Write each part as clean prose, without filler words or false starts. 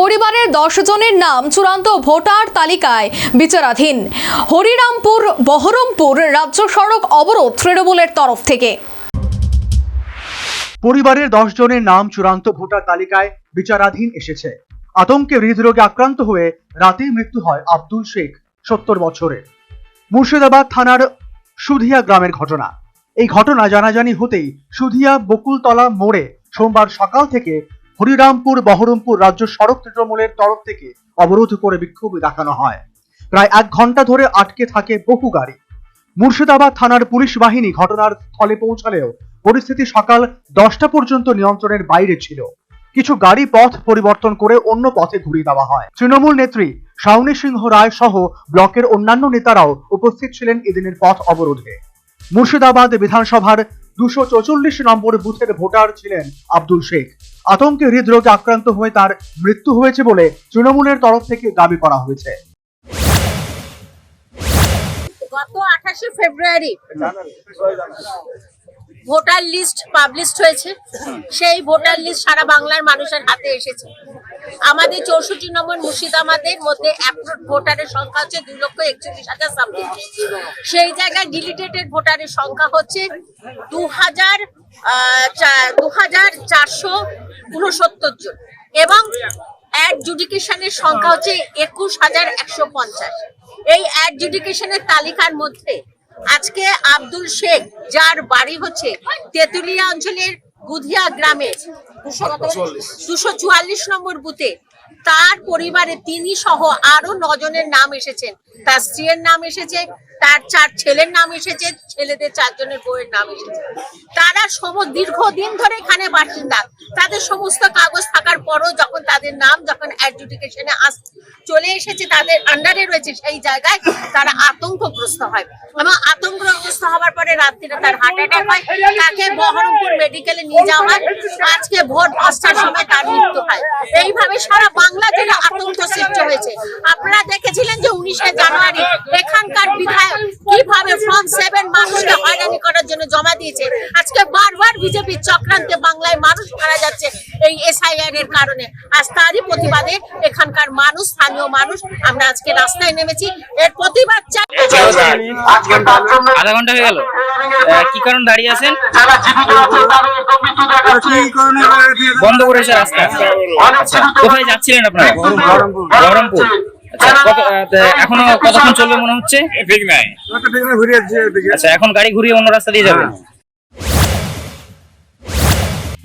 পরিবারের 10 জনের নাম চূড়ান্ত ভোটার তালিকায় বিচারাধীন। হরিরামপুর বহরমপুর রাজ্য সড়ক অবরোধ তৃণমূলের তরফ থেকে। পরিবারের 10 জনের নাম চূড়ান্ত ভোটার তালিকায় বিচারাধীন এসেছে। আতঙ্কে হৃদরোগে আক্রান্ত হয়ে রাতেই মৃত্যু হয় আব্দুল শেখ, 70 বছরের। মুর্শিদাবাদ থানার সুধিয়া গ্রামের ঘটনা। এই ঘটনা জানাজানি হতেই সুধিয়া বকুলতলা মোড়ে সোমবার সকাল থেকে হরিরামপুর বহরমপুর রাজ্য সড়ক তৃণমূলের তরফ থেকে অবরোধ করে বিক্ষোভ দেখানো হয়। প্রায় 1 ঘন্টা ধরে আটকে থাকে বহু গাড়ি। মুর্শিদাবাদ থানার পুলিশ বাহিনী ঘটনার স্থলে পৌঁছালেও পরিস্থিতি সকাল 10টা পর্যন্ত নিয়ন্ত্রণের বাইরে ছিল। কিছু গাড়ি পথ পরিবর্তন করে অন্য পথে ঘুরিয়ে দেওয়া হয়। তৃণমূল নেত্রী শাওনী সিংহ রায় সহ ব্লকের অন্যান্য নেতারাও উপস্থিত ছিলেন এদিনের পথ অবরোধে। মুর্শিদাবাদ বিধানসভার 244 নম্বর বুথের ভোটার ছিলেন আব্দুল শেখ। আতঙ্কে হৃদরোগে আক্রান্ত হয়ে তার মৃত্যু হয়েছে বলে তৃণমূলের তরফ থেকে দাবি করা হয়েছে। গত 28 ফেব্রুয়ারি ভোটার লিস্ট পাবলিশ হয়েছে। সেই ভোটার লিস্ট সারা বাংলার মানুষের হাতে এসেছে। আমাদের 64 নম্বর মুর্শিদাবাদের মধ্যে অ্যাপ্রুভ ভোটারের সংখ্যা হচ্ছে 2,41,000 সামথিং। সেই জায়গায় ডিলিটেড ভোটারের সংখ্যা হচ্ছে 2,469 জন এবং অ্যাডজুডিকেশনের সংখ্যা হচ্ছে 21,150। এই অ্যাডজুডিকেশনের তালিকার মধ্যে আজকে আব্দুল শেখ, যার বাড়ি হচ্ছে তেতুলিয়া অঞ্চলের বুধিয়া গ্রামে 244 নম্বর বুথে, তার পরিবারে তিনি সহ আরো 9 জনের নাম এসেছেন। তার স্ত্রীর নাম এসেছে, তার 4 ছেলের নাম এসেছে, ছেলেদের 4 জনের বউয়ের নাম এসেছে। তারা দীর্ঘদিন ধরে এখানে বাসিন্দা। তাদের সমস্ত কাগজ থাকার পরও যখন তাদের নাম অ্যাডজুডিকেশনে চলে এসেছে, তাদের আন্ডারে রয়েছে, সেই জায়গায় তারা আতঙ্কগ্রস্ত হয় এবং আতঙ্কগ্রস্ত হওয়ার পরে রাত্রিরে তার হার্ট অ্যাটাক হয়। তাকে বহরমপুর মেডিকেলে নিয়ে যাওয়া হয়। আজকে ভোর 5টার সময় তার মৃত্যু হয়। এইভাবে সারা বাংলা জুড়ে আতঙ্ক সৃষ্টি হয়েছে। আপনারা দেখেছিলেন যে 19শে জানুয়ারি এখানকার বিধায়ক কিভাবে ফ্রম 7 মানুষকে হয়রানি করার জন্য জমা দিয়েছে। আজকে বারবার বিজেপির চক্রান্তে বাংলায় মানুষ মারা যাচ্ছে এই SIR এর কারণে। আজ তারই প্রতিবাদে এখানকার মানুষ, স্থানীয় মানুষ, আমরা আজকে রাস্তায় নেমেছি। এর প্রতিবাদ চাই। আধা ঘন্টা হয়ে গেল, কি কারণ দাঁড়িয়ে আছেন? বন্ধ করেছে রাস্তা। আচ্ছা, কোথায় যাচ্ছিলেন আপনারা? বহরমপুর। এখনো কতক্ষণ চলবে মনে হচ্ছে? ঠিক নাই। আচ্ছা, এখন গাড়ি ঘুরিয়ে অন্য রাস্তা দিয়ে যাবেন?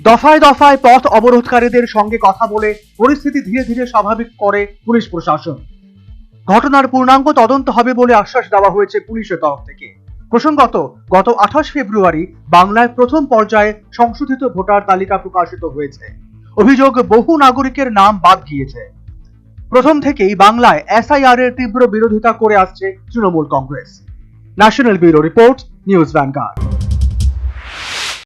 দফায় দফায় পথ অবরোধকারীদের সঙ্গে কথা বলে পরিস্থিতি ধীরে ধীরে স্বাভাবিক করে পুলিশ প্রশাসন। ঘটনার পূর্ণাঙ্গ তদন্ত হবে বলে আশ্বাস দেওয়া হয়েছে পুলিশের তরফ থেকে। প্রসঙ্গত, গত 28 ফেব্রুয়ারি বাংলায় প্রথম পর্যায়ে সংশোধিত ভোটার তালিকা প্রকাশিত হয়েছে। অভিযোগ, বহু নাগরিকের নাম বাদ গিয়েছে। প্রথম থেকেই বাংলায় SIR এর তীব্র বিরোধিতা করে আসছে Trinamool Congress. National bureau report, news vanguard.